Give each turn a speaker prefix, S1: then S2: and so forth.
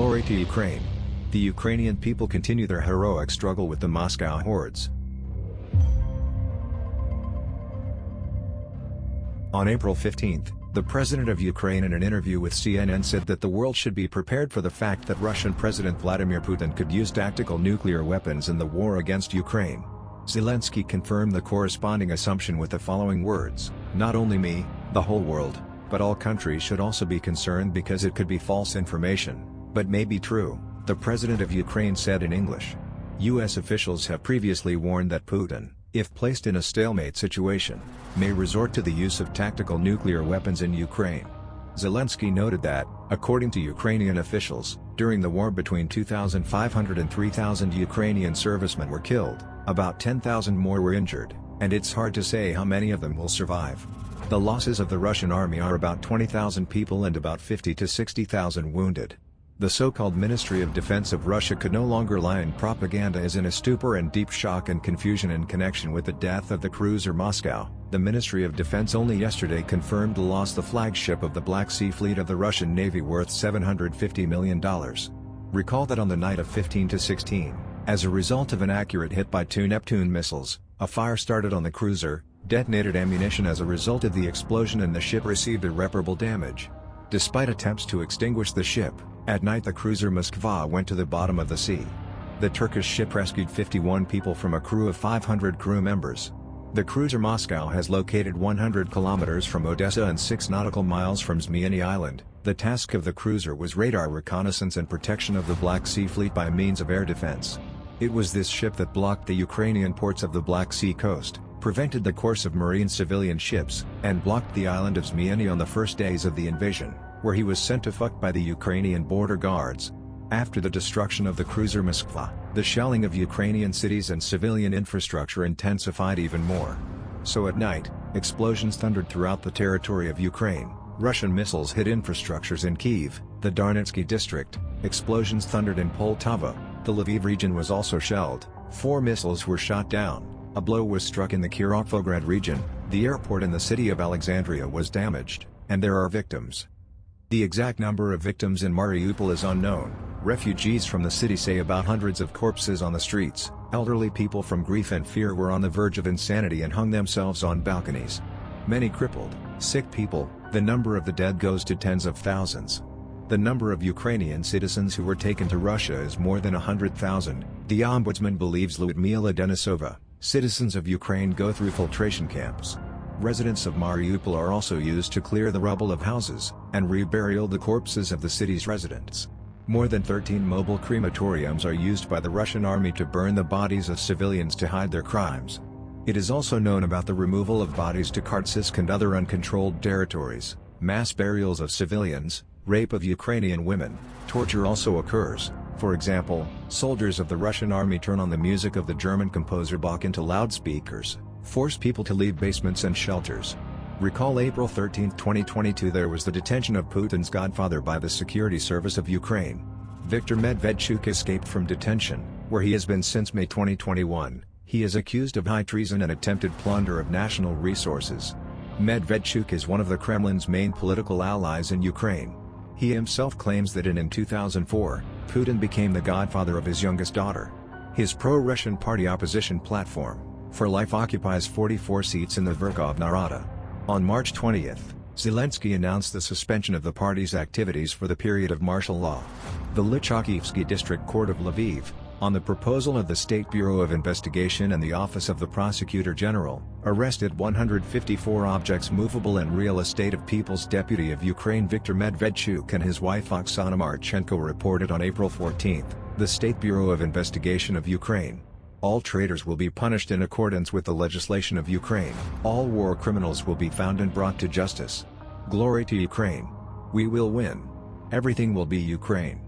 S1: Glory to Ukraine. The Ukrainian people continue their heroic struggle with the Moscow hordes. On April 15, the president of Ukraine in an interview with CNN said that the world should be prepared for the fact that Russian President Vladimir Putin could use tactical nuclear weapons in the war against Ukraine. Zelensky confirmed the corresponding assumption with the following words: "Not only me, the whole world, but all countries should also be concerned because it could be false information, but may be true," the president of Ukraine said in English. U.S. officials have previously warned that Putin, if placed in a stalemate situation, may resort to the use of tactical nuclear weapons in Ukraine. Zelensky noted that, according to Ukrainian officials, during the war between 2,500 and 3,000 Ukrainian servicemen were killed, about 10,000 more were injured, and it's hard to say how many of them will survive. The losses of the Russian army are about 20,000 people and about 50 to 60,000 wounded. The so-called Ministry of Defense of Russia could no longer lie in propaganda is in a stupor and deep shock and confusion in connection with the death of the cruiser Moscow. The Ministry of Defense only yesterday confirmed the loss of the flagship of the Black Sea Fleet of the Russian Navy worth $750 million. Recall that on the night of 15 to 16, as a result of an accurate hit by 2 Neptune missiles, a fire started on the cruiser, detonated ammunition as a result of the explosion, and the ship received irreparable damage. Despite attempts to extinguish the ship, at night the cruiser Moskva went to the bottom of the sea. The Turkish ship rescued 51 people from a crew of 500 crew members. The cruiser Moscow has located 100 kilometers from Odessa and 6 nautical miles from Zmyany Island. The task of the cruiser was radar reconnaissance and protection of the Black Sea Fleet by means of air defense. It was this ship that blocked the Ukrainian ports of the Black Sea coast, prevented the course of marine civilian ships, and blocked the island of Zmyany on the first days of the invasion, where he was sent to fuck by the Ukrainian border guards. After the destruction of the cruiser Moskva, the shelling of Ukrainian cities and civilian infrastructure intensified even more. So at night, explosions thundered throughout the territory of Ukraine. Russian missiles hit infrastructures in Kyiv, the Donetsky district. Explosions thundered in Poltava. The Lviv region was also shelled. 4 missiles were shot down. A blow was struck in the Kirovograd region. The airport in the city of Alexandria was damaged, and there are victims. The exact number of victims in Mariupol is unknown. Refugees from the city say about hundreds of corpses on the streets. Elderly people from grief and fear were on the verge of insanity and hung themselves on balconies. Many crippled, sick people. The number of the dead goes to tens of thousands. The number of Ukrainian citizens who were taken to Russia is more than 100,000, the ombudsman believes Lyudmila Denisova. Citizens of Ukraine go through filtration camps. Residents of Mariupol are also used to clear the rubble of houses, and reburial the corpses of the city's residents. More than 13 mobile crematoriums are used by the Russian army to burn the bodies of civilians to hide their crimes. It is also known about the removal of bodies to Kharkiv and other uncontrolled territories, mass burials of civilians, rape of Ukrainian women. Torture also occurs. For example, soldiers of the Russian army turn on the music of the German composer Bach into loudspeakers, force people to leave basements and shelters. Recall April 13, 2022, there was the detention of Putin's godfather by the Security Service of Ukraine. Viktor Medvedchuk escaped from detention, where he has been since May 2021. He is accused of high treason and attempted plunder of national resources. Medvedchuk is one of the Kremlin's main political allies in Ukraine. He himself claims that in 2004, Putin became the godfather of his youngest daughter. His pro-Russian party opposition platform, For Life, occupies 44 seats in the Verkhovna Rada. On March 20, Zelensky announced the suspension of the party's activities for the period of martial law. The Lychakivsky District Court of Lviv, on the proposal of the State Bureau of Investigation and the Office of the Prosecutor General, arrested 154 objects movable and real estate of People's Deputy of Ukraine Viktor Medvedchuk and his wife Oksana Marchenko, reported on April 14, the State Bureau of Investigation of Ukraine. All traitors will be punished in accordance with the legislation of Ukraine. All war criminals will be found and brought to justice. Glory to Ukraine. We will win. Everything will be Ukraine.